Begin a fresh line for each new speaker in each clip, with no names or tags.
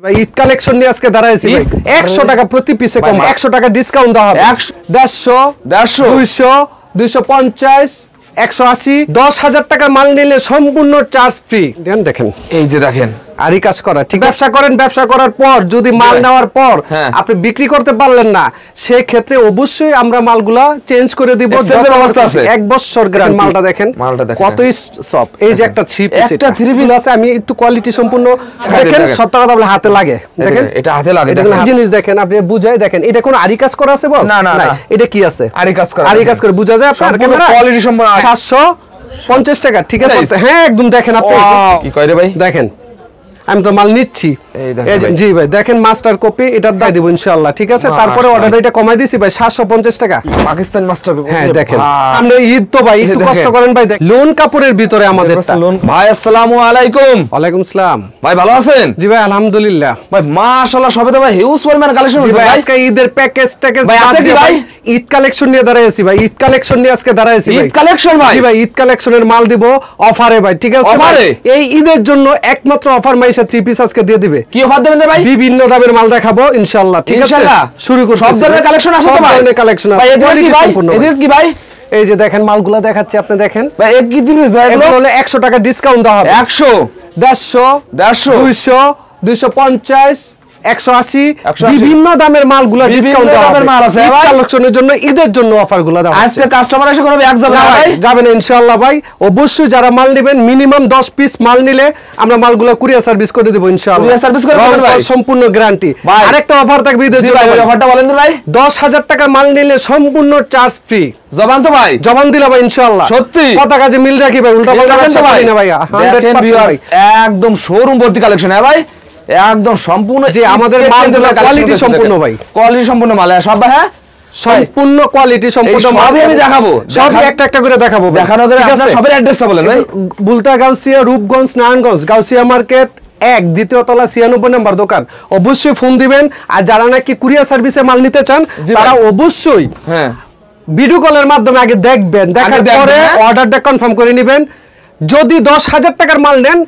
ভাই ঈদ কালেকশন নিয়ে আজকে দাঁড়াইছি ভাই 100 টাকা প্রতি পিসে কম 100 টাকা ডিসকাউন্ট দেওয়া হবে 150 200 250 180 10,000 টাকার মাল নিলে সম্পূর্ণ চার্জ ফ্রি দেখেন
এই যে দেখেন
আরি কাজ করা ঠিক ব্যবসা করেন ব্যবসা করার পর যদি মাল নেওয়ার পর আপনি বিক্রি করতে পারলেন না সেই ক্ষেত্রে অবশ্যই আমরা মালগুলা চেঞ্জ করে দিব এক বছর গ্যারান্টি মালটা দেখেন কতই সফট এই যে একটা থ্রি পিস
একটা থ্রি পিস
আছে আমি একটু কোয়ালিটি সম্পূর্ণ দেখেন সব টাকা বলে হাতে লাগে দেখেন
এটা হাতে লাগে
দেখেন জিনিস দেখেন আপনি বুঝাই দেখেন এটা কোন আরি কাজ করা আছে বস
না না
এটা কি আছে
আরি কাজ করে
বুঝা যায় আপনার ক্যামেরা
কোয়ালিটি সম্পূর্ণ
750 টাকা ঠিক আছে হ্যাঁ একদম দেখেন আপনি
কি কয় রে ভাই
দেখেন আমি তো মাল নিচ্ছি জি ভাই দেখেন মাস্টার কপি এটার দাই দেব ইনশাআল্লাহ ঠিক আছে তারপরে অর্ডার এটা কমাই দিছি ভাই 750 টাকা
পাকিস্তান মাস্টার কপি
হ্যাঁ দেখেন আমরা ঈদ তো ভাই একটু কষ্ট করেন ভাই দেখ লোন কাপড়ের ভিতরে আমাদের
ভাই আসসালামু আলাইকুম
ওয়ালাইকুম আসসালাম
ভাই ভালো আছেন
জি ভাই আলহামদুলিল্লাহ
ভাই মাশাআল্লাহ সবে তো ভাই হিউজ পরিমাণ কালেকশন হয়েছে ভাই
আজকে ঈদের প্যাকেজ ভাই আপনি কি ভাই ঈদ কালেকশন নিয়ে দাঁড়াইছি ভাই ঈদ কালেকশন নিয়ে আজকে দাঁড়াইছি ভাই
ঈদ কালেকশন ভাই
জি ভাই ঈদ কালেকশনের মাল দিব অফারে ভাই ঠিক আছে
অফারে
এই ঈদের জন্য একমাত্র অফার মাইশা 3 পিস আজকে দিয়ে দিবে
কি অফার দেবেন ভাই
বিভিন্ন দামের মাল দেখাবো ইনশাআল্লাহ ঠিক আছে শুরু করব
সব ধরনের কালেকশন আছে তো ভাই সব ধরনের
কালেকশন আছে
ভাই এদের কি ভাই
এই যে দেখেন মালগুলা দেখাচ্ছি আপনি দেখেন
ভাই এক কি দিবেন ভাই
এগুলো হলো 100 টাকা ডিসকাউন্ট দেওয়া হবে
100
150 200 250 180 বিভিন্ন দামের মালগুলো ডিসকাউন্ট দেওয়া হবে
মাল আছে ভাই
কালেকশনের জন্য ঈদের জন্য অফারগুলো দেওয়া আছে
আজকে কাস্টমার এসে কোনো এক যাবে না ভাই
যাবে না ইনশাআল্লাহ ভাই অবশ্যই যারা মাল নেবেন মিনিমাম 10 পিস মাল নিলে আমরা মালগুলো কুরিয়ার সার্ভিস করে দেব ইনশাআল্লাহ
কুরিয়ার সার্ভিস করে দেবেন ভাই
সম্পূর্ণ গ্যারান্টি আরেকটা অফার থাকবে ঈদের জন্য
ভাই অফারটা বলেন ভাই
10,000 টাকা মাল নিলে সম্পূর্ণ চার্জ ফ্রি
জবান তো ভাই
জবান দিলা ভাই ইনশাআল্লাহ
সত্যি
কথা কাজে মিল রাখি ভাই উল্টা পাল্টা ব্যবসা করি না ভাই 100% ভাই
একদম শোরুম ভর্তি কালেকশন হ্যাঁ ভাই একদম সম্পূর্ণ
যে আমাদের মালগুলো কোয়ালিটি সম্পূর্ণ ভাই
কোয়ালিটি সম্পূর্ণ মাল সব ভাই হ্যাঁ
সম্পূর্ণ কোয়ালিটি সম্পূর্ণ মাল
আমি দেখাবো
সব একটা একটা করে দেখাবো
দেখানো করে আপনারা সবার অ্যাড্রেসটা বলেন ভাই
বুলতা গাউসিয়া রূপগঞ্জ নারায়ণগঞ্জ গাউসিয়া মার্কেট 1 দ্বিতীয় তলা 96 নম্বর দোকান অবশ্যই ফোন দিবেন আর যারা নাকি কুরিয়ার সার্ভিসে মাল নিতে চান তারা অবশ্যই
হ্যাঁ
ভিডিও কলের মাধ্যমে আগে দেখবেন দেখার পরে অর্ডারটা কনফার্ম করে নেবেন যদি 10,000 টাকার মাল নেন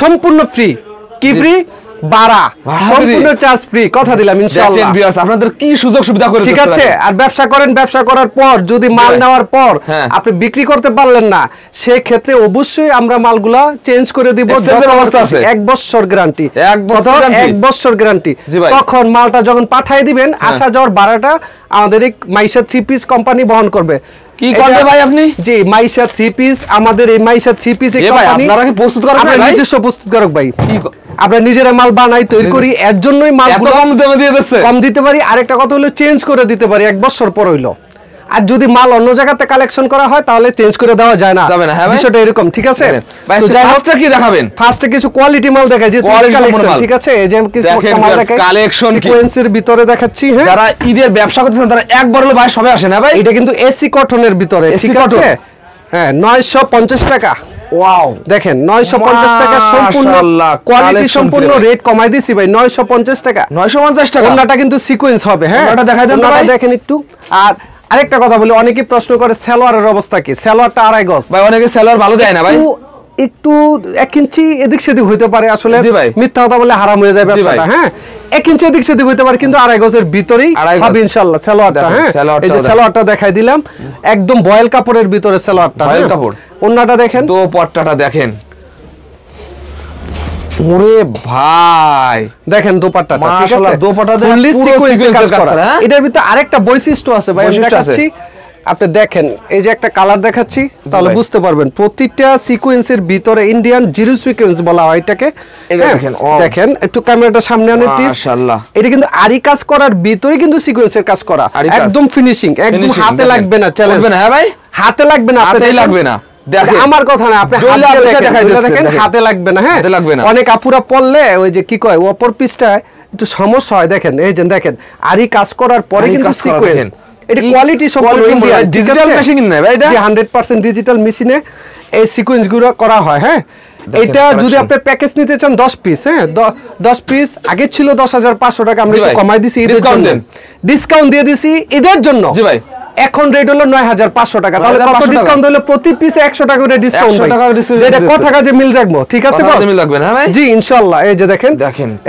সম্পূর্ণ ফ্রি কি ফ্রি ভাড়া সম্পূর্ণ চার্জ ফ্রি কথা দিলাম ইনশাআল্লাহ
আপনাদের কি সুযোগ সুবিধা করে
ঠিক আছে আর ব্যবসা করেন ব্যবসা করার পর যদি মাল নেওয়ার পর আপনি বিক্রি করতে পারলেন না সেই ক্ষেত্রে অবশ্যই আমরা মালগুলা চেঞ্জ করে দিব এক বছর গ্যারান্টি এক বছর গ্যারান্টি তখন মালটা যখন পাঠিয়ে দিবেন আসা যাওয়ার ভাড়াটা আমাদের এই মাইশা 3 পিস কোম্পানি বহন করবে
কি করবে ভাই আপনি
জি মাইশা 3 পিস আমাদের এই মাইশা 3 পিস এই কোম্পানি
আপনারা কি প্রস্তুত করেন
ভাই নিজস্ব প্রস্তুতকারক ভাই
কি
আমরা নিজেরা মাল বানাই তৈরি করি এর জন্যই মালগুলো
কম দামে দিয়ে দিচ্ছে
কম দিতে পারি আরেকটা কথা হলো চেঞ্জ করে দিতে পারি এক বছর পর হইলো আর যদি মাল অন্য জায়গাতে কালেকশন করা হয় তাহলে চেঞ্জ করে দেওয়া যায় না বিষয়টা এরকম ঠিক আছে
তো ফার্স্টে কি দেখাবেন
ফার্স্টে কিছু কোয়ালিটি মাল দেখাই যে কালেকশন ঠিক আছে এই যে কিছু মাল দেখাই
কালেকশন
সিকোয়েন্সের ভিতরে দেখাচ্ছি হ্যাঁ
যারা ঈদের ব্যবসা করতেছেন তারা একবার হলো ভাই সবে আসে না ভাই
এটা কিন্তু এসি কটনের ভিতরে ঠিক আছে হ্যাঁ 950 টাকা ওয়াও দেখেন 950 টাকা সম্পূর্ণ কোয়ালিটি সম্পূর্ণ রেট কমাই দিছি ভাই 950 টাকা
950 টাকা
ওন্নাটা কিন্তু সিকোয়েন্স হবে হ্যাঁ
ওন্নাটা দেখাই দেন ভাই
দেখেন একটু আর আরেকটা কথা বলি অনেকেই প্রশ্ন করে সালোয়ারের অবস্থা কি সালোয়ারটা আড়াই গজ
ভাই অনেকে সালোয়ার ভালো দেয় না ভাই
একটু 1 ইঞ্চি এদিক সেদিক হইতে পারে আসলে মিথ্যা কথা বলে হারাম হয়ে যায় ব্যবসাটা হ্যাঁ 1 ইঞ্চি এদিক সেদিক হইতে পারে কিন্তু আড়াই গজের ভিতরেই হবে ইনশাআল্লাহ সালোয়ারটা হ্যাঁ এই যে সালোয়ারটা দেখাই দিলাম একদম বয়েল কাপড়ের ভিতরে সালোয়ারটা
বয়েল কাপড়
ওন্নাটা দেখেন
দোপাট্টাটা দেখেন ওরে ভাই
দেখেন দোপাট্টাটা ঠিক আছে
মাশাআল্লাহ দোপাট্টাতে
ফুললি সিকোয়েন্সে কাজ করা এটার ভিতরে আরেকটা বৈশিষ্ট্য আছে ভাই আমি দেখাচ্ছি আপনি দেখেন এই যে একটা কালার দেখাচ্ছি তাহলে বুঝতে পারবেন প্রতিটা সিকোয়েন্সের ভিতরে ইন্ডিয়ান জিরো সিকোয়েন্স বলা হয় এটাকে দেখেন একটু ক্যামেরাটা সামনে আনুন প্লিজ
মাশাআল্লাহ
এটা কিন্তু আরি কাজ করার ভিতরে কিন্তু সিকোয়েন্সের কাজ করা একদম ফিনিশিং একদম হাতে লাগবে না চ্যালেঞ্জ
হ্যাঁ ভাই
হাতে লাগবে না
হাতেই লাগবে না
আমার কথা না আপনি দেখেন হাতে লাগবে না হ্যাঁ অনেক আপুরা পড়লে ওই যে কি কয় অপর পিসটা একটু সমস্যা হয় দেখেন এই যে দেখেন আরি কাজ করার পরে কিন্তু সিকোয়েন্স এটা কোয়ালিটি সম্পূর্ণ ইন্ডিয়ান
ডিজিটাল মেশিন না ভাই এটা
100% ডিজিটাল মেশিনে এই সিকোয়েন্স গুলো করা হয় হ্যাঁ এটা যদি আপনি প্যাকেজ নিতে চান 10 পিস হ্যাঁ 10 পিস আগে ছিল 10,500 টাকা আমরা কমাই দিছি ঈদের জন্য ডিসকাউন্ট দিয়ে দিছি ঈদের জন্য
জি ভাই
এখন রেট হলো 9500 টাকা। তাহলে কত ডিসকাউন্ট হলো? প্রতি পিসে 100 টাকা করে ডিসকাউন্ট ভাই, যেটা কথা কাজে মিল রাখবো, ঠিক আছে বস?
মিল রাখবেন হ্যাঁ ভাই,
জি ইনশাআল্লাহ। এই যে দেখেন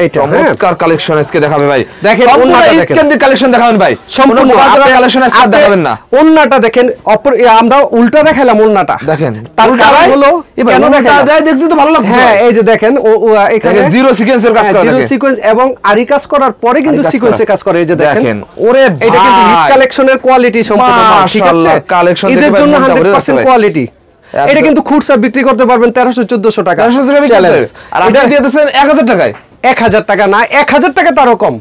এইটা চমৎকার কালেকশন আজকে দেখাবে ভাই।
দেখেন
ওন্নাটা দেখেন, কালেকশন দেখাবেন ভাই, সম্পূর্ণ কালেকশন আজকে দেখাবেন না।
ওন্নাটা দেখেন, আমরা উল্টা দেখাইলাম ওন্নাটা,
দেখেন
তার কারণ হলো কেন দেখেন
যায় দেখতে তো ভালো লাগছে।
হ্যাঁ এই যে দেখেন এখানে
জিরো সিকোয়েন্সের কাজ করা,
জিরো সিকোয়েন্স এবং আরি কাজ করার পরে কিন্তু সিকোয়েন্সে কাজ করে। এই যে দেখেন,
ওরে
এটা কিন্তু হিট কালেকশনের কোয়ালিটি সম্পূর্ণ, ঠিক আছে? এদের জন্য 100% কোয়ালিটি। এটা কিন্তু খুচরা বিক্রি করতে পারবেন 1300-1400 টাকা।
আর আপনি দিয়ে দিয়েছেন 1000 টাকায়।
1000 টাকা না, 1000 টাকা তো আরো কম,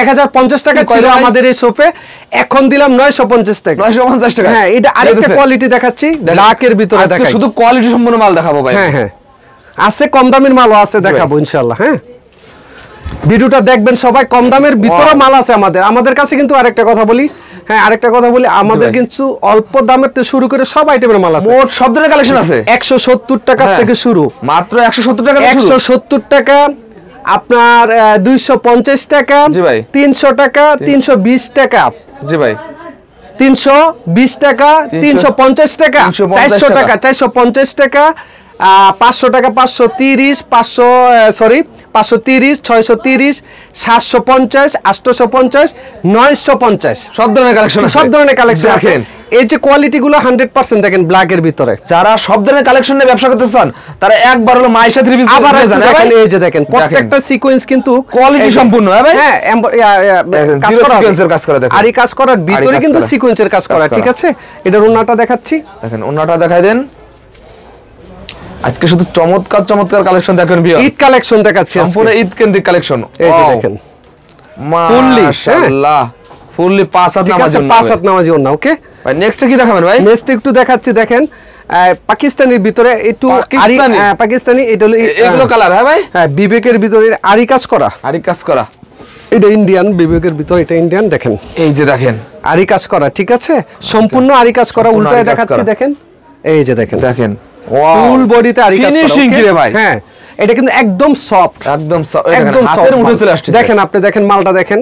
1050 টাকা ছিল আমাদের এই শপে, এখন দিলাম 950 টাকা।
950 টাকা।
হ্যাঁ, এটা আরেকটা কোয়ালিটি দেখাচ্ছি, ব্ল্যাকের ভিতরে দেখাই।
শুধু কোয়ালিটি সম্পন্ন মাল দেখাবো ভাই।
হ্যাঁ হ্যাঁ, আছে কম দামের মালও আছে, দেখাবো ইনশাআল্লাহ। হ্যাঁ, ভিডিওটা দেখবেন সবাই, কম দামের ভিতরে মাল আছে আমাদের কাছে। কিন্তু আরেকটা কথা বলি, হ্যাঁ আরেকটা কথা বলি, আমাদের কিন্তু অল্প দামের থেকে শুরু করে সব আইটেমের মাল আছে,
মোট সব ধরনের কালেকশন আছে।
170 টাকা থেকে শুরু,
মাত্র 170 টাকা,
170 টাকা, আপনার 250 টাকা,
জি ভাই,
300 টাকা, 320 টাকা,
জি ভাই,
320 টাকা, 350 টাকা, 400 টাকা, 450 টাকা, 500 টাকা, 530, 530, 630, 750, 850, 950,
সব ধরনের কালেকশন,
সব ধরনের কালেকশন আছে। এই যে কোয়ালিটি গুলো 100% দেখেন ব্ল্যাকের ভিতরে।
যারা সব ধরনের কালেকশন নিয়ে ব্যবসা করতে চান তারা একবার হলো মাইশা থ্রি পিস
আবার দেখেন, এই যে দেখেন প্রত্যেকটা সিকোয়েন্স কিন্তু
কোয়ালিটি সম্পূর্ণ। হ্যাঁ ভাই,
হ্যাঁ কাজ করা, সিকোয়েন্সের কাজ করা দেখেন, আর এই কাজ করার ভিতরে কিন্তু সিকোয়েন্সের কাজ করা, ঠিক আছে? এটার ওন্নাটা দেখাচ্ছি, দেখেন
ওন্নাটা দেখাই দেন। আজকে শুধু চমৎকার চমৎকার কালেকশন দেখেন ভিউয়ার্স,
ঈদ কালেকশন দেখাচ্ছি,
সম্পূর্ণ ঈদ কেন্দ্রিক কালেকশন।
এই যে দেখেন
মাশাআল্লাহ, ফুললি 5 হাত নামাজি ওন্না,
5 হাত নামাজি ওন্না। ওকে
ভাই, নেক্সট কি দেখাবেন ভাই?
নেক্সট একটু দেখাচ্ছি, দেখেন পাকিস্তানের ভিতরে একটু পাকিস্তানি, এটা হলো
এগুলো কালার। হ্যাঁ ভাই,
হ্যাঁ বিবেকের ভিতরে আরি কাজ করা, এটা ইন্ডিয়ান, বিবেকের ভিতরে এটা ইন্ডিয়ান। দেখেন এই যে দেখেন আরি কাজ করা, ঠিক আছে? সম্পূর্ণ আরি কাজ করা, উল্টায় দেখাচ্ছি, দেখেন এই যে দেখেন ফুল বডিতে আরি কাজ করা, ফিনিশিং কি রে ভাই? হ্যাঁ, এটা কিন্তু একদম সফট, একদম হাতের মুঠে চলে আসছে। দেখেন আপনি দেখেন মালটা দেখেন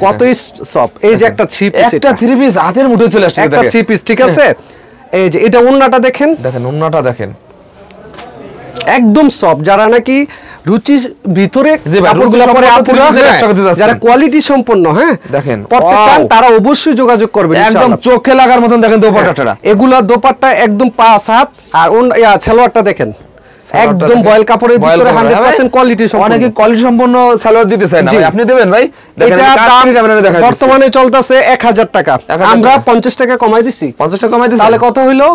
কতই সফট। এই যে একটা থ্রি পিস,
একটা থ্রি পিস হাতের মুঠে চলে আসছে,
একটা থ্রি পিস, ঠিক আছে? এই যে এটা ওন্নাটা দেখেন,
ওন্নাটা দেখেন
একদম সফট। যারা নাকি রুচি ভিতরে কাপড়গুলো পরে আপুরা, যারা কোয়ালিটি সম্পন্ন, হ্যাঁ দেখেন পড়তে চান, তারা অবশ্যই যোগাযোগ করবেন,
একদম চোখে লাগার মতন দেখেন দোপাট্টাটা।
এগুলা দোপাট্টা একদম 5 হাত, আর সালোয়ারটা দেখেন একদম বয়েল কাপড়ের ভিতরে 100% কোয়ালিটি সম্পন্ন।
অনেকে কোয়ালিটি সম্পন্ন সালোয়ার দিতে চায় না ভাই, আপনি দেবেন ভাই? দেখেন ক্যামেরাতে দেখাই,
বর্তমানে চলতেছে 1000 টাকা, আমরা 50 টাকা কমাই দিছি।
50 টাকা কমাই দিছি,
তাহলে কত হইলো?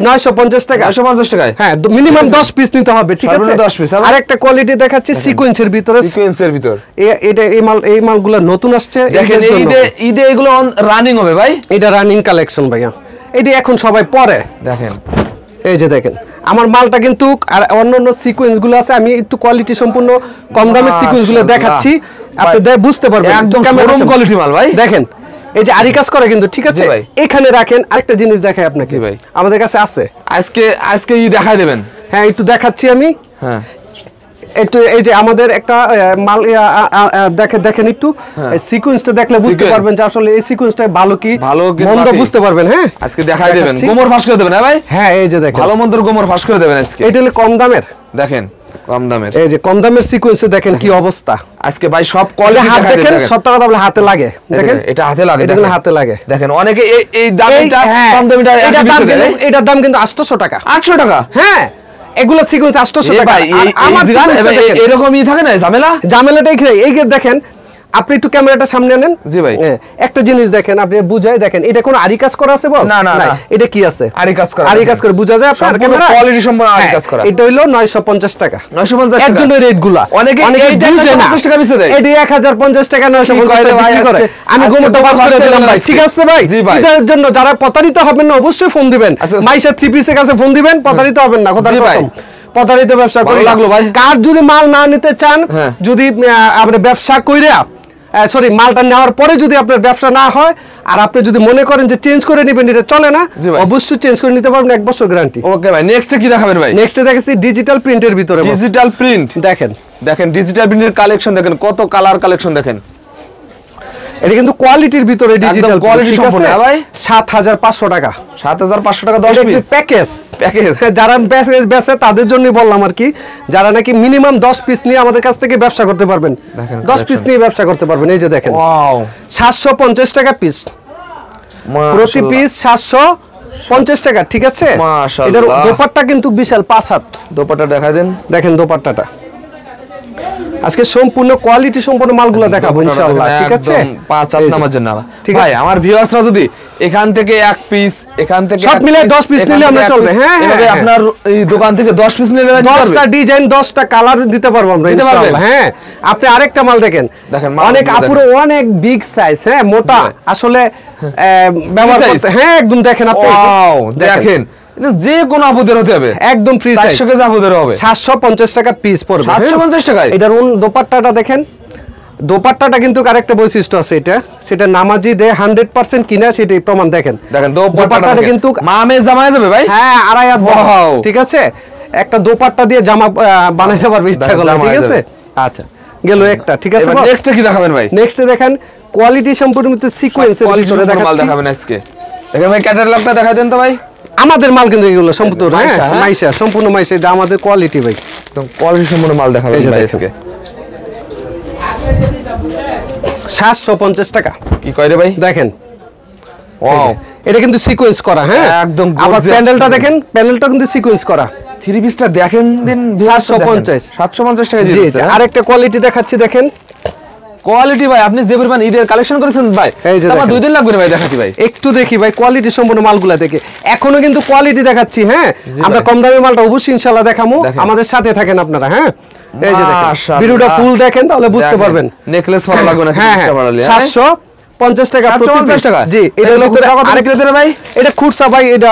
950 টাকা।
950 টাকায়,
হ্যাঁ মিনিমাম 10 পিস নিতে হবে, ঠিক আছে?
10 পিস।
আরেকটা কোয়ালিটি দেখাচ্ছি সিকোয়েন্সের ভিতরে, এটা এই মালগুলো নতুন আসছে,
দেখেন ঈদে এগুলো রানিং হবে ভাই,
এটা রানিং কালেকশন ভাইয়া, এটা এখন সবাই পরে। দেখেন এই যে দেখেন আমার মালটা কিন্তু, আর অন্যান্য সিকোয়েন্স গুলো আছে, আমি একটু কোয়ালিটি সম্পূর্ণ কম দামের সিকোয়েন্স গুলো দেখাচ্ছি, আপনি বুঝতে পারবেন
একদম শোরুম কোয়ালিটি মাল ভাই।
দেখেন এই যে আরি কাজ করে কিন্তু, ঠিক আছে? এখানে রাখেন। আরেকটা জিনিস দেখাই আপনাকে ভাই, আমাদের কাছে আছে,
আজকে দেখাই দেবেন।
হ্যাঁ একটু দেখাচ্ছি আমি। হ্যাঁ একটু এই যে আমাদের একটা মাল দেখেন একটু সিকোয়েন্সটা দেখলে বুঝতে পারবেন যে আসলে এই সিকোয়েন্সটা ভালো কি মন্দ বুঝতে পারবেন। হ্যাঁ
আজকে দেখাই দেবেন, গোমর ফাঁস করে দেবেন। হ্যাঁ ভাই,
হ্যাঁ এই যে দেখেন
ভালো মন্দর গোমর ফাঁস করে দেবেন আজকে।
এটা হলো কম দামের,
দেখেন কম দামের,
এই যে কম দামের সিকোয়েন্সে দেখেন কি অবস্থা।
আজকে ভাই সব কোয়ালিটি
হাত দেখেন, সত্য কথা বলে হাতে লাগে, দেখেন
এটা হাতে লাগে,
এটা হাতে লাগে।
দেখেন অনেকে এই দামটা কম দামিটা,
এটার দাম কিন্তু 800 টাকা।
800 টাকা?
হ্যাঁ এগুলো সিকোয়েন্স 800 টাকা।
আমার এরকমই থাকে না
ঝামেলাটাই এই দেখেন, আপনি একটু ক্যামেরাটা সামনে আনেন।
জি ভাই,
একটা জিনিস দেখেন, আপনি বুঝাই দেখেন, এটা কোন আরি কাজ করা আছে বস?
না না না,
এটা কি আছে?
আরি কাজ করা,
আরি কাজ করে বোঝা যায় আপনার ক্যামেরা
কোয়ালিটি সম্পূর্ণ আরি কাজ করা।
এটা হলো 950 টাকা।
950 টাকা
একজনের রেটগুলা
অনেকে
এইটা 50 টাকা বেচে দেয়, এটা 1050 টাকা 950 টাকা বিক্রি করে। আমি গোমরটা পাস করে দিলাম ভাই, ঠিক আছে ভাই? এটার জন্য যারা প্রতারিত হবেন না অবশ্যই ফোন দিবেন, মাইশা থ্রি পিসের কাছে ফোন দিবেন, প্রতারিত হবেন না, খোদার কসম। প্রতারিত ব্যবসা করে লাগলো ভাই। কার যদি মাল না নিতে চান, যদি আপনি ব্যবসা কইরা মালটা নেওয়ার পরে যদি আপনার ব্যবসা না হয়, আর আপনি যদি মনে করেন যে চেঞ্জ করে নেবেন, এটা চলে না, অবশ্যই চেঞ্জ করে নিতে পারবেন, 1 বছর গ্যারান্টি।
ওকে ভাই, নেক্সট কি দেখাবেন ভাই?
নেক্সট দেখাচ্ছি ডিজিটাল প্রিন্টের ভিতরে,
ডিজিটাল প্রিন্ট।
দেখেন
ডিজিটাল প্রিন্টের কালেকশন দেখেন, কত কালার কালেকশন দেখেন।
এটা কিন্তু কোয়ালিটির ভিতরে ডিজিটাল
কোয়ালিটি সম্পূর্ণ ভাই
7500 টাকা
7500 টাকা 10 পিস
প্যাকেজ যারা বেচে তাদের জন্য বললাম আর কি, যারা নাকি মিনিমাম 10 পিস নিয়ে আমাদের কাছ থেকে ব্যবসা করতে পারবেন, 10 পিস নিয়ে ব্যবসা করতে পারবেন। এই যে দেখেন
ওয়াও
750 টাকা পিস, প্রতি পিস 750 টাকা, ঠিক আছে।
মাশাআল্লাহ,
এটার দোপাট্টা কিন্তু বিশাল 5 হাত।
দোপাট্টা দেখাই দেন,
দেখেন দোপাট্টাটা। আজকে সম্পূর্ণ কোয়ালিটি সম্পূর্ণ মালগুলো দেখাবো ইনশাআল্লাহ, ঠিক আছে।
5 হাত নামার জন্য ভাই আমার ভিউয়ার্সরা যদি এখান থেকে এক পিস, এখান থেকে
সব মিলে 10 পিস নিলে আমরা চলবে। হ্যাঁ
এভাবে আপনার এই দোকান থেকে 10 পিস নিলে
10টা ডিজাইন 10টা কালার দিতে পারবো আমরা ইনশাআল্লাহ। হ্যাঁ আপনি আরেকটা মাল দেখেন, অনেক আপুরো অনেক বিগ সাইজ, হ্যাঁ মোটা, আসলে ব্যবহার করতে, হ্যাঁ একদম দেখেন আপনি,
ওয়াও দেখেন যে কোন আপুদের হতে হবে,
একদম ফ্রি সাইজ,
400 কেজি আপুদের হবে,
750 টাকা পিস পড়বে।
750 টাকায়
এটার দোপাট্টাটা দেখেন, দোপাট্টাটা কিন্তু আরেকটা বৈশিষ্ট্য আছে, এটা সেটা নামাজি দে 100% কিনা সেটাই প্রমাণ। দেখেন
দেখেন দোপাট্টাটা কিন্তু মামে জামায় যাবে ভাই,
হ্যাঁ 2.5 হাত বড়, ঠিক আছে। একটা দোপাট্টা দিয়ে জামা বানাইতে পারবে ইচ্ছা করলে, ঠিক আছে। আচ্ছা গেল একটা, ঠিক আছে।
নেক্সট কি দেখাবেন ভাই?
নেক্সট দেখেন কোয়ালিটি সম্পূর্ণ সিকোয়েন্সের ভিতরে দেখাচ্ছি
মাল দেখাবেন আজকে। দেখেন ভাই ক্যাটালগটা দেখাই দেন তো ভাই।
আমাদের মাল কিন্তু এগুলো সম্পূর্ণ, হ্যাঁ মাইশা, সম্পূর্ণ মাইশা, এটা আমাদের কোয়ালিটি ভাই,
একদম কোয়ালিটি সম্পূর্ণ মাল দেখাবেন ভাই আজকে।
750 টাকা
কি কয় রে ভাই?
দেখেন
ওয়াও,
এটা কিন্তু সিকোয়েন্স করা, হ্যাঁ
একদম।
আবার প্যানেলটা দেখেন, প্যানেলটা কিন্তু সিকোয়েন্স করা।
থ্রি পিসটা দেখেন দিন 750 টাকা দিয়ে দিচ্ছে।
আরেকটা কোয়ালিটি দেখাচ্ছি, দেখেন
কোয়ালিটি ভাই আপনি যে পরিমাণ ঈদের কালেকশন করেছেন ভাই, আমার 2 দিন লাগবে না ভাই দেখাচ্ছি ভাই।
একটু দেখি ভাই কোয়ালিটি সম্পূর্ণ মালগুলা দেখে, এখনো কিন্তু কোয়ালিটি দেখাচ্ছি। হ্যাঁ আমরা কম দামি মালটা অবশ্যই ইনশাআল্লাহ দেখাবো, আমাদের সাথে থাকেন আপনারা। হ্যাঁ এই যে দেখেন ভিডিওটা ফুল দেখেন তাহলে বুঝতে পারবেন।
নেকলেস ভালো লাগবে না,
হ্যাঁ 750 টাকা,
750 টাকা।
জি এটার ভিতরে
আরেক রেটে ভাই,
এটা খুচরা ভাই, এটা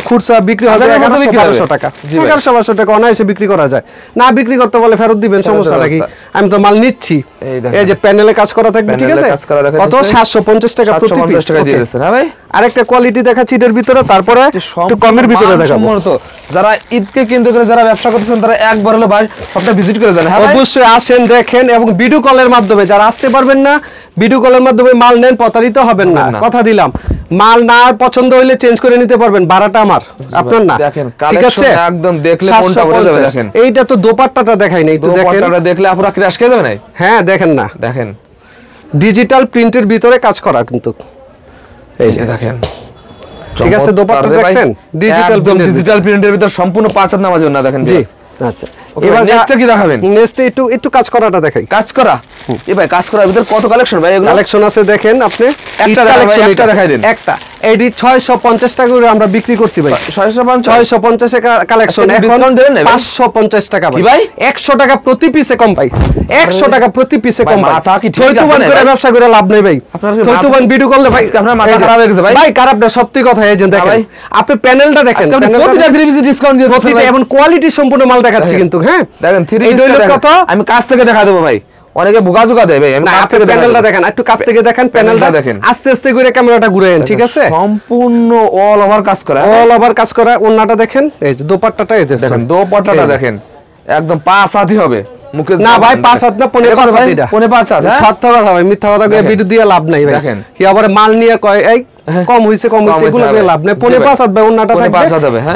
খুচরা বিক্রি হবে 1100-1200 টাকা, 1100-1200 টাকা অনায়াসে বিক্রি করা যায়। না বিক্রি করতে বলে ফেরত দিবেন, সমস্যা নাকি, আমি তো মাল নিচ্ছি। এই যে প্যানেলে কাজ করা থাকবে, ঠিক আছে। কত 750 টাকা প্রতি পিস
দিয়ে দিয়েছেন। হ্যাঁ ভাই
আরেকটা কোয়ালিটি দেখাচ্ছি এটার ভিতরে, তারপরে একটু কমের ভিতরে দেখাবো।
যারা ঈদকে কেন্দ্র করে যারা ব্যবসা করতেছেন তারা একবার হলো ভাই সবটা ভিজিট করে যান। হ্যাঁ
অবশ্যই আসেন, দেখেন, এবং ভিডিও কলের মাধ্যমে যারা আসতে পারবেন না, ভিডিও কলের মাধ্যমে মাল নেন, প্রতারিত হবেন না, কথা দিলাম। মাল না পছন্দ হইলে চেঞ্জ করে নিতে পারবেন, ভাড়াটা আমার, আপনার না, ঠিক আছে।
একদম দেখলে মনটা ভরে যাবে। দেখেন
এইটা তো দোপাট্টাটা দেখাই নাই, একটু দেখেন,
দোপাট্টাটা দেখলে আপুরা ক্র্যাশ খেয়ে যাবে না।
হ্যাঁ দেখেন না,
দেখেন
ডিজিটাল প্রিন্টের ভিতরে কাজ করা কিন্তু, এই যে
দেখেন,
ঠিক আছে। দোপাট্টা দেখছেন
ডিজিটাল প্রিন্টের ভিতর সম্পূর্ণ 5 হাত নামার জন্য দেখেন। জি
আচ্ছা, এবার নেক্সট কি দেখাবেন? নেক্সট একটু কাজ করাটা দেখাই।
কাজ করা এই ভাই, কাজ করার ভিতর কত কালেকশন ভাই? এগুলো
কালেকশন আছে দেখেন আপনি,
একটা কালেকশন একটা দেখাই দেন।
একটা এডি 650 টাকা করে আমরা বিক্রি করছি ভাই, 650 এর কালেকশন এখন 550 টাকা ভাই, 100 টাকা প্রতি পিসে কম ভাই, 100 টাকা প্রতি পিসে কম ভাই। থৈতুবান করে ব্যবসা করে লাভ নেই ভাই, থৈতুবান ভিডিও করলে ভাই
আপনার মাথা খারাপ হয়ে গেছে ভাই।
ভাই খারাপ না, সত্যি কথা। এই যে দেখেন আপনি প্যানেলটা দেখেন,
প্রতিটা 3 পিসে ডিসকাউন্ট দিয়ে
প্রতিটা এবং কোয়ালিটি সম্পূর্ণ মাল দেখাচ্ছি কিন্তু। হ্যাঁ
দেখেন 3 পিস কত, আমি কাছ থেকে দেখা দেব ভাই, অনেকে বোকাজোকা দেয় ভাই। আমি কাছ থেকে
প্যানেলটা দেখেন, একটু কাছ থেকে দেখেন, প্যানেলটা দেখেন, আস্তে আস্তে করে ক্যামেরাটা ঘুরেন, ঠিক আছে।
সম্পূর্ণ অল ওভার কাজ করা,
অল ওভার কাজ করা। ওন্নাটা দেখেন, এই যে দোপাট্টাটা, এই যে
দেখেন দোপাট্টাটা দেখেন, একদম 5 হাতই হবে। মুখে
না ভাই 5 হাত না, 15 হাত, এটা
5 হাত।
সত্য কথা ভাই, মিথ্যা কথা কই ভিডিও দিয়ে লাভ নাই ভাই। কি আবার মাল নিয়ে কয় এই কম হইছে এগুলো দিয়ে লাভ নাই। 15 হাত ভাই, ওন্নাটা থাকবে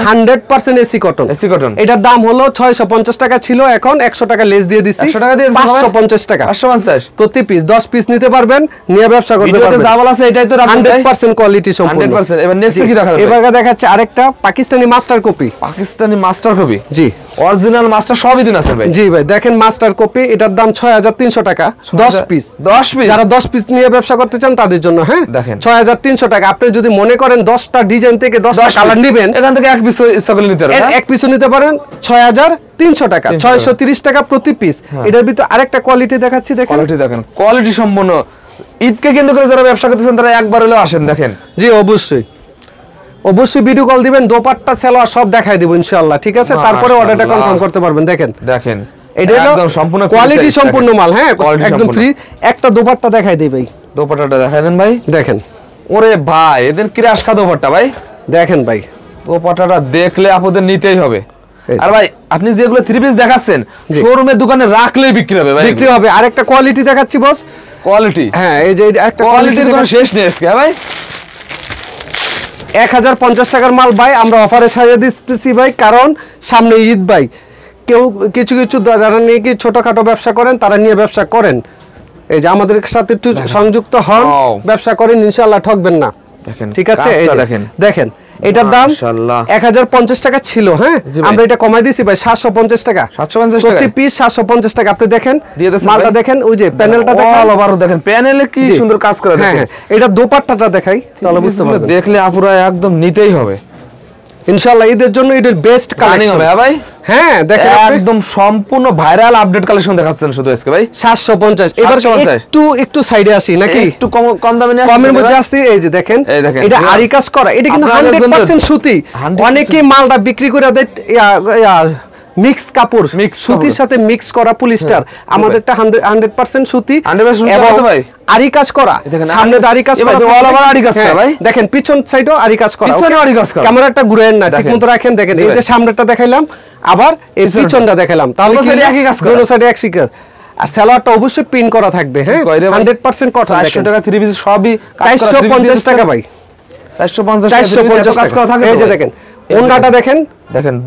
100% এসি কটন। এটার দাম হলো 650 টাকা ছিল, এখন 100 টাকা লেস দিয়ে দিছি,
100 টাকা দিয়ে
550 টাকা,
550
প্রতি পিস। 10 পিস নিতে পারবেন, নিয়ে ব্যবসা করতে পারবেন।
যা বলা আছে এটাই তো
100% কোয়ালিটি সম্পূর্ণ।
100%। এবার নেক্সট কি দেখাবেন?
এবার দেখাচ্ছে আরেকটা Pakistani master copy.
Pakistani master copy,
জি
অরিজিনাল মাস্টার সবই দিন আছে ভাই।
জি ভাই দেখেন মাস্টার কপি, এটার দাম 6300 টাকা, 10 পিস।
10 পিস,
যারা 10 পিস নিয়ে ব্যবসা করতে চান তাদের জন্য। হ্যাঁ
দেখেন
6300 টাকা। আপনি যদি মনে করেন 10টা ডিজাইন থেকে 10টা কালার নেবেন,
এখান থেকে এক পিস সকলে নিতে পারেন,
এক পিসও নিতে পারেন। 6300 টাকা, 630 টাকা প্রতি পিস। এটার ভিতর আরেকটা কোয়ালিটি দেখাচ্ছি, দেখেন
কোয়ালিটি দেখেন, কোয়ালিটি সম্পূর্ণ। ঈদকে কেন্দ্র করে যারা ব্যবসা করতেছেন তারা একবার হলেও আসেন, দেখেন।
জি অবশ্যই অবশ্যই ভিডিও কল দিবেন, দোপাট্টা সালোয়ার সব দেখাই দিব ইনশাআল্লাহ, ঠিক আছে। তারপরে অর্ডারটা কনফার্ম করতে পারবেন। দেখেন
দেখেন
এটা একদম সম্পূর্ণ কোয়ালিটি সম্পূর্ণ মাল। হ্যাঁ একদম ফ্রি। একটা দোপাট্টা দেখাই দেই ভাই,
দোপাট্টাটা দেখাই দেন ভাই।
দেখেন
ওরে ভাই এদের ক্রাশ খা দোপাট্টা ভাই,
দেখেন ভাই
দোপাট্টাটা দেখলে আপনাদের নিতেই হবে। আর ভাই আপনি যেগুলো থ্রি পিস দেখাচ্ছেন শোরুমের দোকানে রাখলেই বিক্রি হবে ভাই,
বিক্রি হবে। আরেকটা কোয়ালিটি দেখাচ্ছি বস,
কোয়ালিটি।
হ্যাঁ এই যে একটা
কোয়ালিটির কোনো শেষ নেই আজকে ভাই।
1050 টাকার মাল ভাই আমরা অফারে ছাড়িয়ে দিচ্ছি ভাই, কারণ সামনে ঈদ ভাই। কেউ কিছু কিছু যারা নিয়ে কি ছোটখাটো ব্যবসা করেন তারা নিয়ে ব্যবসা করেন, এই যে আমাদের সাথে একটু সংযুক্ত হন, ব্যবসা করেন, ইনশাআল্লাহ ঠকবেন না। ঠিক আছে, দেখেন এটার দাম 1050 টাকা ছিল, হ্যাঁ আমরা এটা কমাই দিয়েছি ভাই 750 টাকা, প্রতি পিস 750 টাকা। আপনি দেখেন মালটা দেখেন, ওই যে প্যানেলটা
দেখেন, প্যানেলে কি সুন্দর কাজ করা।
হ্যাঁ এটা দোপাট্টাটা দেখাই তাহলে বুঝতে পারবেন,
দেখলে আপুরা একদম নিতেই হবে
ইনশাআল্লাহ। ঈদের জন্য এটার বেস্ট কালেকশন হবে ভাই। হ্যাঁ দেখেন
একদম সম্পূর্ণ ভাইরাল আপডেট কালেকশন দেখাচ্ছেন শুধু আজকে ভাই।
750। এবার একটু সাইডে আসি নাকি,
একটু কম দামে নিয়ে
কমের মধ্যে আসছি। এই যে দেখেন এটা আরি কাজ করা, এটা কিন্তু 100% সুতি। অনেকে মালটা বিক্রি করে দেয় মিক্স কাপড়, সুতির সাথে মিক্স করা পলিস্টার, আমাদেরটা 100% সুতি এবং আরি কাজ করা। সামনে আরি কাজ করা, অল ওভার আরি কাজ করা ভাই। দেখেন পিছন সাইডেও আরি কাজ করা,
পিছনে আরি কাজ করা।
ক্যামেরাটা ঘুরেন না, ঠিকমতো রাখেন। দেখেন এই যে সামনেটা দেখাইলাম, আবার এই পিছনটা দেখাইলাম, তাহলে কি একই কাজ করা, দুটো সাইডে একই কাজ। আর সালোয়ারটা অবশ্যই পিন করা থাকবে, হ্যাঁ 100% কটন।
400 টাকা থ্রি পিস সবই
450 টাকা ভাই, 450 টাকা। এই যে দেখেন ওন্নাটা দেখেন,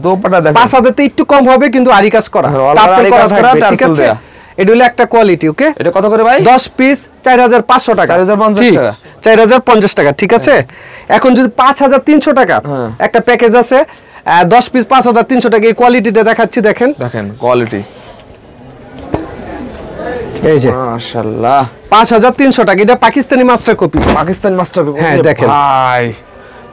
দোপাট্টা দেখেন,
5000 তে একটু কম হবে কিন্তু আরি কাজ করা, টার্সেল করা থাকবে। ঠিক আছে, এটা হলো একটা কোয়ালিটি। ওকে,
এটা কত করে ভাই?
10 পিস 4500 টাকা,
4050 টাকা,
4050 টাকা। ঠিক আছে, এখন যদি 5300 টাকা একটা প্যাকেজ আছে, 10 পিস 5300 টাকা, এই কোয়ালিটিটা দেখাচ্ছি। দেখেন
কোয়ালিটি,
এই যে
মাশাআল্লাহ
5300 টাকা। এটা পাকিস্তানি মাস্টার কপি, হ্যাঁ দেখেন
ভাই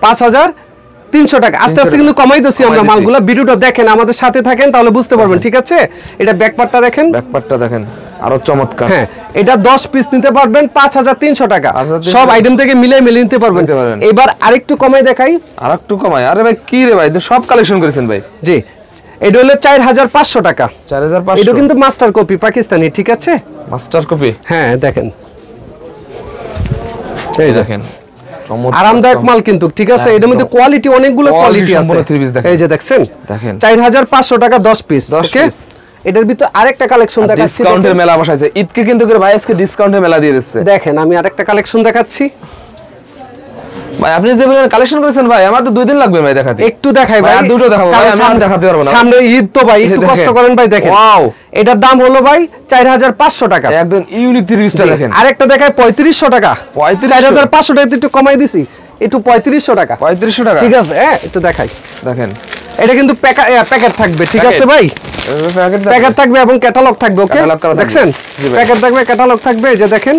5300 টাকা। আস্তে আস্তে কিন্তু কমাই দিচ্ছি আমরা মালগুলো। ভিডিওটা দেখেন, আমাদের সাথে থাকেন, তাহলে বুঝতে পারবেন। ঠিক আছে, এটা ব্যাকপার্টটা দেখেন,
আরো চমৎকার।
হ্যাঁ এটা 10 পিস নিতে পারবেন 5300 টাকা, সব আইটেম থেকে মিলিয়ে নিতে পারবেন। এবার আরেকটু কমাই দেখাই,
আরে ভাই কি রে ভাই, সব কালেকশন করেছেন ভাই।
জি, এটা হলো 4500 টাকা,
4500।
এটা কিন্তু মাস্টার কপি পাকিস্তানি। ঠিক আছে,
মাস্টার কপি,
হ্যাঁ দেখেন,
এই দেখেন
আরামদায়ক মাল কিন্তু। ঠিক আছে, এর মধ্যে কোয়ালিটি অনেকগুলো কোয়ালিটি আছে। এই যে দেখছেন 4500 টাকা 10 পিস। ওকে, এটার ভিতর আরেকটা কালেকশন দেখাচ্ছি,
ডিসকাউন্টের মেলা বসাইছে ঈদকে কিন্তু করে ভাই, আজকে ডিসকাউন্টের মেলা দিয়ে দিচ্ছে।
দেখেন আমি আরেকটা কালেকশন দেখাচ্ছি
ভাই। আপনি যে কালেকশন করেছেন ভাই, আমার তো 2 দিন লাগবে ভাই দেখাতে।
একটু দেখাই ভাই,
দুটো দেখাবো ভাই, আমি দেখাতে পারবো না, সামনে
ঈদ তো ভাই, একটু কষ্ট করেন ভাই। দেখেন ওয়াও, এটার দাম হলো ভাই 4500 টাকা,
একদম ইউনিক 30টা। দেখেন
আরেকটা দেখাই 3500 টাকা, 4500 টাকা একটু কমাই দিছি, একটু 3500 টাকা।
3500 টাকা,
ঠিক আছে, হ্যাঁ একটু দেখাই।
দেখেন
এটা কিন্তু প্যাকেট থাকবে। ঠিক আছে ভাই, প্যাকেট থাকবে এবং ক্যাটালগ থাকবে। ওকে, দেখছেন প্যাকেট থাকবে, ক্যাটালগ থাকবে। এই যে দেখেন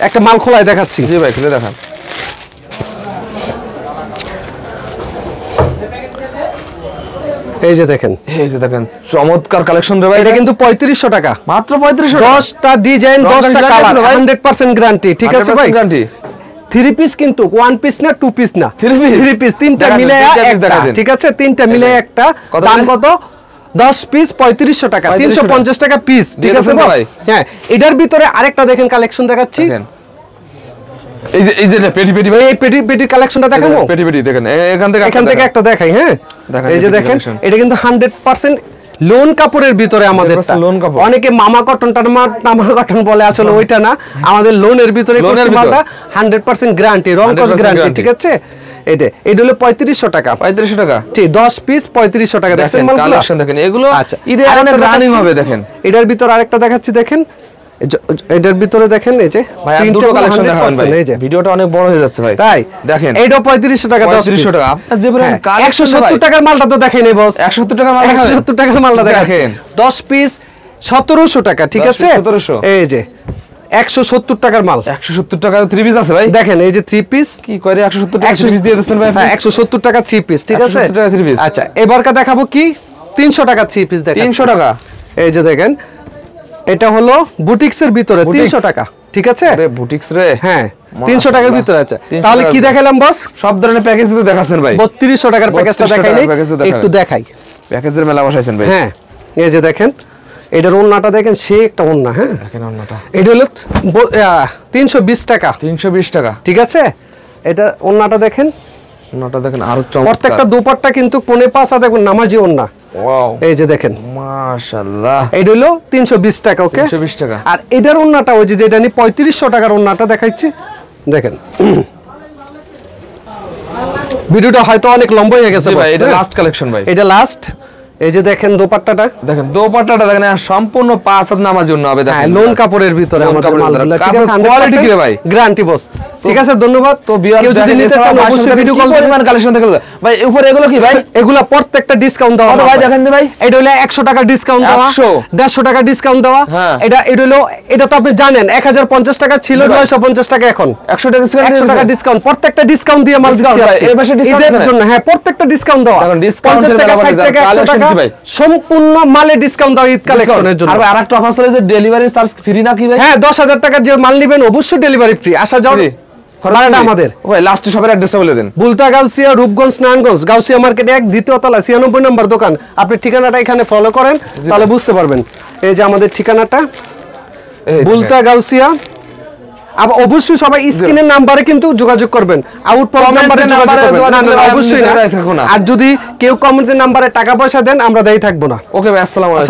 একটা মাল খোলাই দেখাচ্ছি।
জি ভাই, খুলে দেখান।
এই যে দেখেন
চমৎকার কালেকশন রে ভাই।
এটা কিন্তু 3500 টাকা,
মাত্র 3500।
10টা ডিজাইন, 10টা কালার, 100% গ্যারান্টি। ঠিক আছে ভাই, থ্রি পিস কিন্তু, ওয়ান পিস না, টু পিস না, থ্রি পিস, তিনটা মিলে একটা। ঠিক আছে, তিনটা মিলে একটা। দাম কত? 10 পিস 3500 টাকা, 350 টাকা পিস। ঠিক আছে ভাই, হ্যাঁ এটার ভিতরে আরেকটা দেখেন কালেকশন দেখাচ্ছি।
এই যে পেটি ভাই,
এই পেটি কালেকশনটা দেখাবো।
পেটি দেখেন,
এখান থেকে একটা দেখাই। হ্যাঁ এই যে দেখেন, এটা কিন্তু 100% লোন কাপড়ের ভিতরে আমাদের। অনেকে মামা কটন বলে, আসলে ওইটা না, আমাদের লোনের ভিতরে 100% গ্যারান্টি, রং কস গ্যারান্টি। ঠিক আছে, এটা হলো 3500 টাকা,
3500 টাকা।
ঠিক, 10 পিস 3500 টাকা। দেখেন
কালেকশন দেখেন, এগুলো ঈদে অনেক রানিং হবে। দেখেন
এটার ভিতর আরেকটা দেখাচ্ছি। দেখেন এটার ভিতরে দেখেন, এই যে
তিনটা কালেকশন দেখাবেন ভাই, ভিডিওটা অনেক বড় হয়ে যাচ্ছে ভাই।
তাই
দেখেন,
এইটা 3500 টাকা,
3500 টাকা। আপনার যে বলেন
170 টাকার মালটা তো দেখাই নেই বস,
170 টাকার মাল,
170 টাকার মালটা দেখেন, 10 পিস 1700 টাকা। ঠিক আছে, এই যে 170 টাকার মাল,
170 টাকার 3 পিস আছে ভাই।
দেখেন এই যে 3 পিস
কি করে 170 টাকা 3 পিস দিয়ে দিচ্ছেন ভাই।
হ্যাঁ 170 টাকা 3 পিস। ঠিক আছে,
170 টাকা 3 পিস।
আচ্ছা এবারকা দেখাবো কি 300 টাকা 3 পিস। দেখেন
300 টাকা।
এই যে দেখেন, এটা হলো বুটিক্সের ভিতরে 300 টাকা। ঠিক আছে,
আরে বুটিক্স রে,
হ্যাঁ 300 টাকার ভিতরে আছে। তাহলে কি দেখাইলাম বস?
সব ধরনের প্যাকেজ তো দেখাছেন ভাই।
3200 টাকার প্যাকেজটা দেখাইনি, একটু দেখাই।
প্যাকেজের মেলা বসাইছেন ভাই।
হ্যাঁ এই যে দেখেন, এটার ওন্নাটা দেখেন, সে একটা ওন্না। হ্যাঁ
দেখেন ওন্নাটা,
এটা হলো 320 টাকা,
320 টাকা।
ঠিক আছে, এটা ওন্নাটা দেখেন,
ওন্নাটা দেখেন আরো চমৎকার।
প্রত্যেকটা দুপাট্টা কিন্তু কোণে পাঁচা দেখুন নামাজি ওন্না।
ওয়াও,
এই যে দেখেন
মাশাআল্লাহ,
এটা হলো 320 টাকা। ওকে,
320 টাকা।
আর এটার ওন্নাটা ওই যে যেটা নি 3500 টাকার ওন্নাটা দেখাচ্ছি, দেখেন। ভিডিওটা হয়তো অনেক লম্বা হয়ে গেছে
ভাই, এটা লাস্ট কালেকশন ভাই,
এটা লাস্ট। এই যে দেখেন দোপাট্টাটা,
দেখেন দোপাট্টাটা দেখেন, সম্পূর্ণ 5 হাত নামার জন্য হবে। দেখেন
লোন কাপড়ের ভিতরে আমাদের মালগুলো, ঠিক আছে,
কোয়ালিটি কি ভাই,
গ্যারান্টি বস। ঠিক আছে, ধন্যবাদ।
তো কেউ যদি নিতে চান অবশ্যই ভিডিও কল পরিমাণ কালেকশন দেখে ভাই। উপরে এগুলো কি ভাই?
এগুলো প্রত্যেকটা ডিসকাউন্ট দেওয়া
ভাই, দেখেন ভাই,
এটা হলো 100 টাকা ডিসকাউন্ট দেওয়া, 150 টাকা ডিসকাউন্ট দেওয়া। এটা হলো, এটা তো আপনি জানেন 1050 টাকা ছিল, 950 টাকা এখন
100 টাকা
ডিসকাউন্ট। প্রত্যেকটা ডিসকাউন্ট দিয়ে মাল দিচ্ছি
এই মাসে ডিসকাউন্ট
জন্য। হ্যাঁ, প্রত্যেকটা ডিসকাউন্ট দেওয়া, 50 টাকা 60 টাকা 100 টাকা সম্পূর্ণ মালে ডিসকাউন্ট দেওয়া ঈদ কালেকশনের জন্য।
আর ভাই আরেকটা অফার চলে যে ডেলিভারি চার্জ ফ্রি নাকি ভাই?
হ্যাঁ, 10,000 টাকার যে মাল নেবেন অবশ্যই ডেলিভারি ফ্রি। আসা যাও ভাড়াটা আমাদের।
ভাই লাস্ট শপের অ্যাড্রেসটা বলে দেন।
বুলতা গাউসিয়া, রূপগঞ্জ, নারায়ণগঞ্জ, গাউসিয়া মার্কেট 1, দ্বিতীয় তলা, 96 নম্বর দোকান। আপনি ঠিকানাটা এখানে ফলো করেন, তাহলে বুঝতে পারবেন। এই যে আমাদের ঠিকানাটা বুলতা গাউসিয়া। আবার অবশ্যই সবাই স্ক্রিনের নাম্বারে কিন্তু যোগাযোগ করবেন, আউট নাম্বারে যোগাযোগ করবেন। না, অবশ্যই না। আর যদি কেউ কমেন্টের নাম্বারে টাকা পয়সা দেন, আমরা দেই থাকবো না।
ওকে ভাই, আসসালামু আলাইকুম।